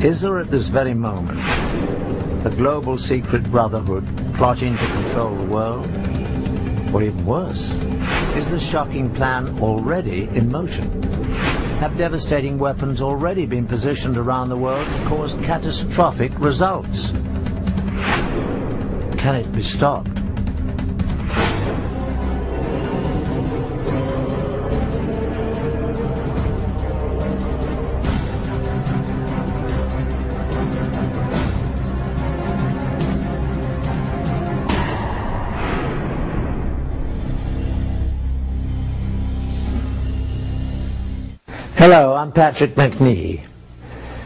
Is there at this very moment a global secret brotherhood plotting to control the world? Or even worse, is the shocking plan already in motion? Have devastating weapons already been positioned around the world to cause catastrophic results? Can it be stopped? Hello, I'm Patrick Macnee.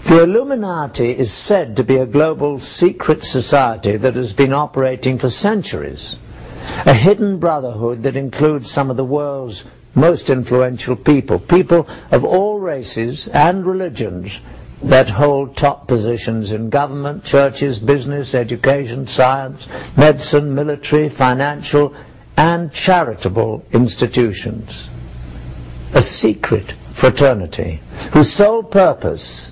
The Illuminati is said to be a global secret society that has been operating for centuries. A hidden brotherhood that includes some of the world's most influential people, people of all races and religions that hold top positions in government, churches, business, education, science, medicine, military, financial, and charitable institutions. A secret fraternity whose sole purpose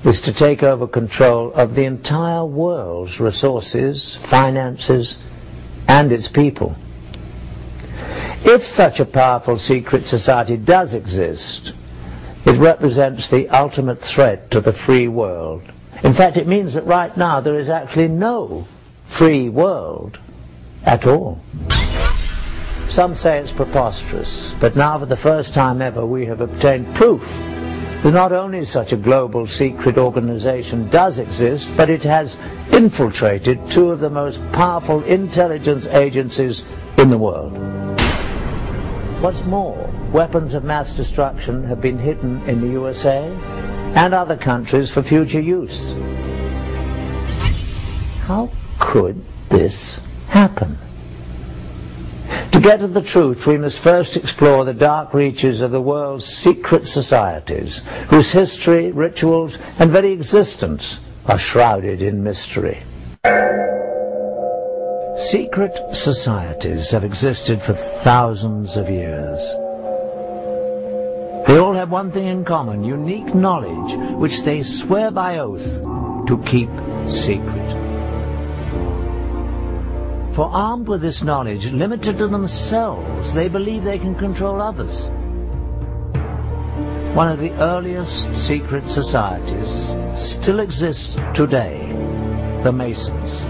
is to take over control of the entire world's resources, finances, and its people. If such a powerful secret society does exist, it represents the ultimate threat to the free world. In fact, it means that right now there is actually no free world at all. Some say it's preposterous, but now for the first time ever we have obtained proof that not only such a global secret organization does exist, but it has infiltrated two of the most powerful intelligence agencies in the world. What's more, weapons of mass destruction have been hidden in the USA and other countries for future use. How could this happen? To get at the truth, we must first explore the dark reaches of the world's secret societies, whose history, rituals, and very existence are shrouded in mystery. Secret societies have existed for thousands of years. They all have one thing in common: unique knowledge which they swear by oath to keep secret. For armed with this knowledge, limited to themselves, they believe they can control others. One of the earliest secret societies still exists today, the Masons.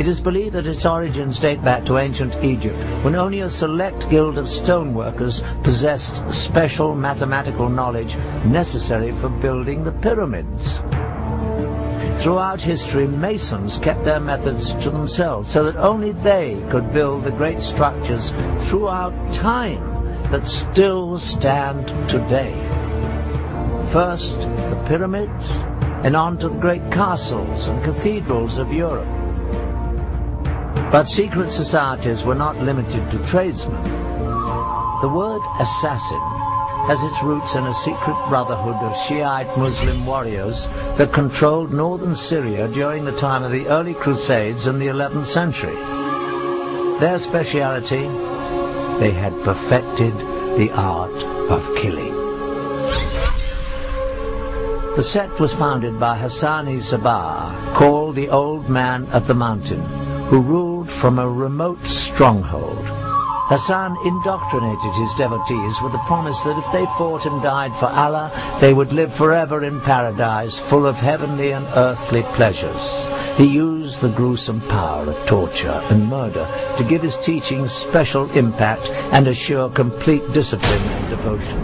It is believed that its origins date back to ancient Egypt, when only a select guild of stoneworkers possessed special mathematical knowledge necessary for building the pyramids. Throughout history, Masons kept their methods to themselves so that only they could build the great structures throughout time that still stand today. First, the pyramids, and on to the great castles and cathedrals of Europe. But secret societies were not limited to tradesmen. The word assassin has its roots in a secret brotherhood of Shiite Muslim warriors that controlled northern Syria during the time of the early Crusades in the 11th century. Their speciality: they had perfected the art of killing. The sect was founded by Hassan-i-Sabah, called the Old Man of the Mountain, who ruled from a remote stronghold. Hassan indoctrinated his devotees with the promise that if they fought and died for Allah, they would live forever in paradise, full of heavenly and earthly pleasures. He used the gruesome power of torture and murder to give his teachings special impact and assure complete discipline and devotion.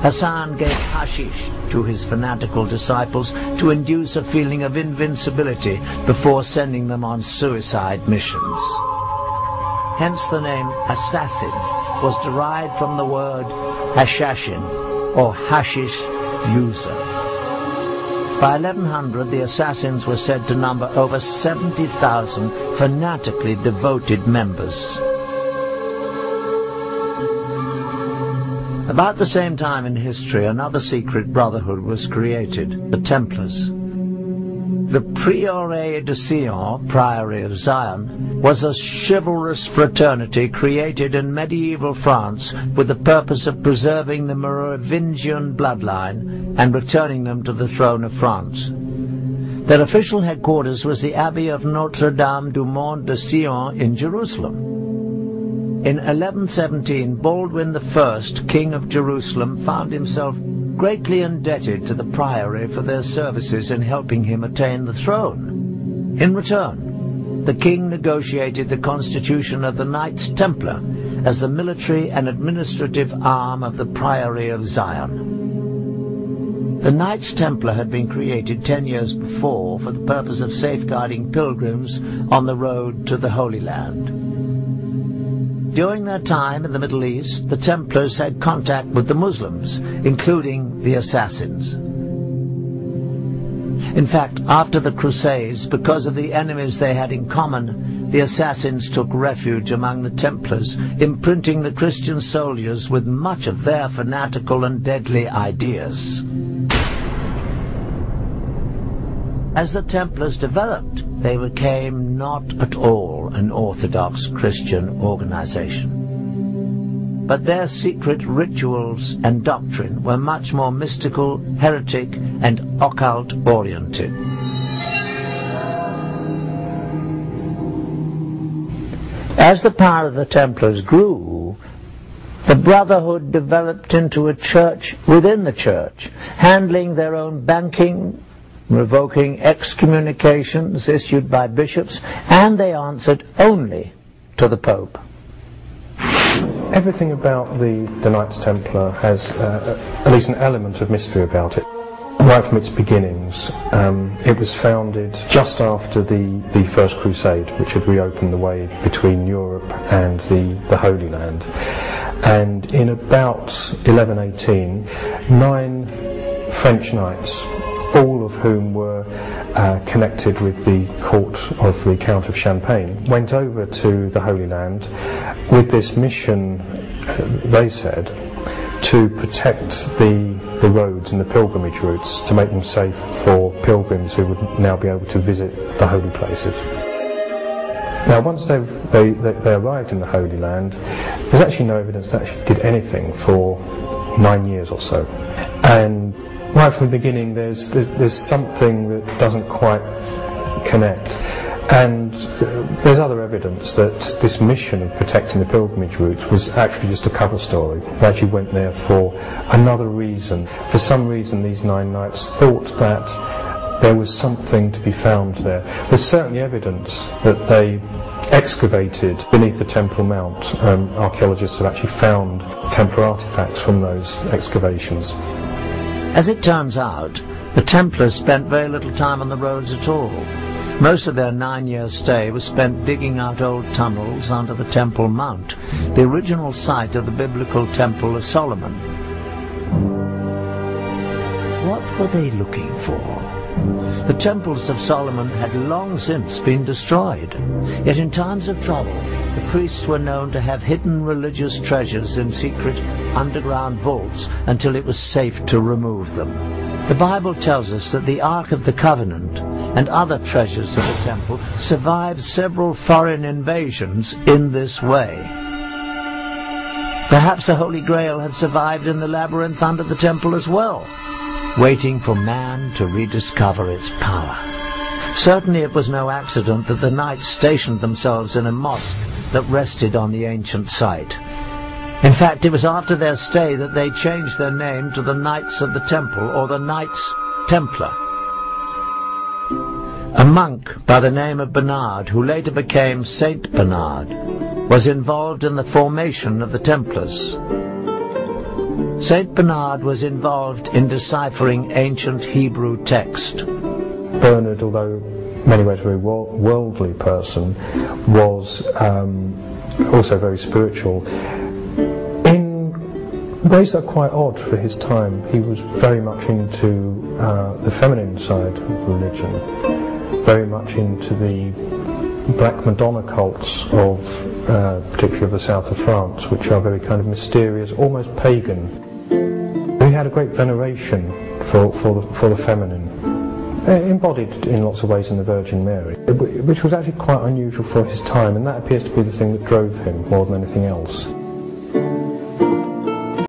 Hassan gave hashish to his fanatical disciples to induce a feeling of invincibility before sending them on suicide missions. Hence the name assassin was derived from the word hashashin, or hashish user. By 1100, the assassins were said to number over 70,000 fanatically devoted members. About the same time in history, another secret brotherhood was created, the Templars. the Prieuré de Sion, Priory of Zion, was a chivalrous fraternity created in medieval France with the purpose of preserving the Merovingian bloodline and returning them to the throne of France. Their official headquarters was the Abbey of Notre-Dame du Mont de Sion in Jerusalem. In 1117, Baldwin I, King of Jerusalem, found himself greatly indebted to the priory for their services in helping him attain the throne. In return, the king negotiated the constitution of the Knights Templar as the military and administrative arm of the Priory of Zion. The Knights Templar had been created 10 years before for the purpose of safeguarding pilgrims on the road to the Holy Land. During their time in the Middle East, the Templars had contact with the Muslims, including the Assassins. In fact, after the Crusades, because of the enemies they had in common, the Assassins took refuge among the Templars, imprinting the Christian soldiers with much of their fanatical and deadly ideas. As the Templars developed, they became not at all an orthodox Christian organization. But their secret rituals and doctrine were much more mystical, heretic, and occult-oriented. As the power of the Templars grew, the Brotherhood developed into a church within the church, handling their own banking, revoking excommunications issued by bishops, and they answered only to the Pope. Everything about the Knights Templar has at least an element of mystery about it. Right from its beginnings, it was founded just after the First Crusade, which had reopened the way between Europe and the Holy Land. And in about 1118, 9 French knights, all of whom were connected with the court of the Count of Champagne, went over to the Holy Land with this mission, they said, to protect the roads and the pilgrimage routes, to make them safe for pilgrims who would now be able to visit the holy places. Now, once they arrived in the Holy Land, there's actually no evidence that they did anything for 9 years or so. And right from the beginning, there's something that doesn't quite connect. And there's other evidence that this mission of protecting the pilgrimage routes was actually just a cover story. They actually went there for another reason. For some reason, these 9 knights thought that there was something to be found there. There's certainly evidence that they excavated beneath the Temple Mount. Archaeologists have actually found Templar artifacts from those excavations. As it turns out, the Templars spent very little time on the roads at all. Most of their 9-year stay was spent digging out old tunnels under the Temple Mount, the original site of the biblical Temple of Solomon. What were they looking for? The temples of Solomon had long since been destroyed, yet in times of trouble, the priests were known to have hidden religious treasures in secret underground vaults until it was safe to remove them. The Bible tells us that the Ark of the Covenant and other treasures of the temple survived several foreign invasions in this way. Perhaps the Holy Grail had survived in the labyrinth under the temple as well, waiting for man to rediscover its power. Certainly it was no accident that the knights stationed themselves in a mosque that rested on the ancient site. In fact, it was after their stay that they changed their name to the Knights of the Temple, or the Knights Templar. A monk by the name of Bernard, who later became Saint Bernard, was involved in the formation of the Templars. Saint Bernard was involved in deciphering ancient Hebrew text. Bernard, although in many ways a very worldly person, was also very spiritual. In ways that are quite odd for his time, he was very much into the feminine side of religion, very much into the Black Madonna cults of particularly of the south of France, which are very kind of mysterious, almost pagan. He had a great veneration for the feminine, embodied in lots of ways in the Virgin Mary, which was actually quite unusual for his time, and that appears to be the thing that drove him more than anything else.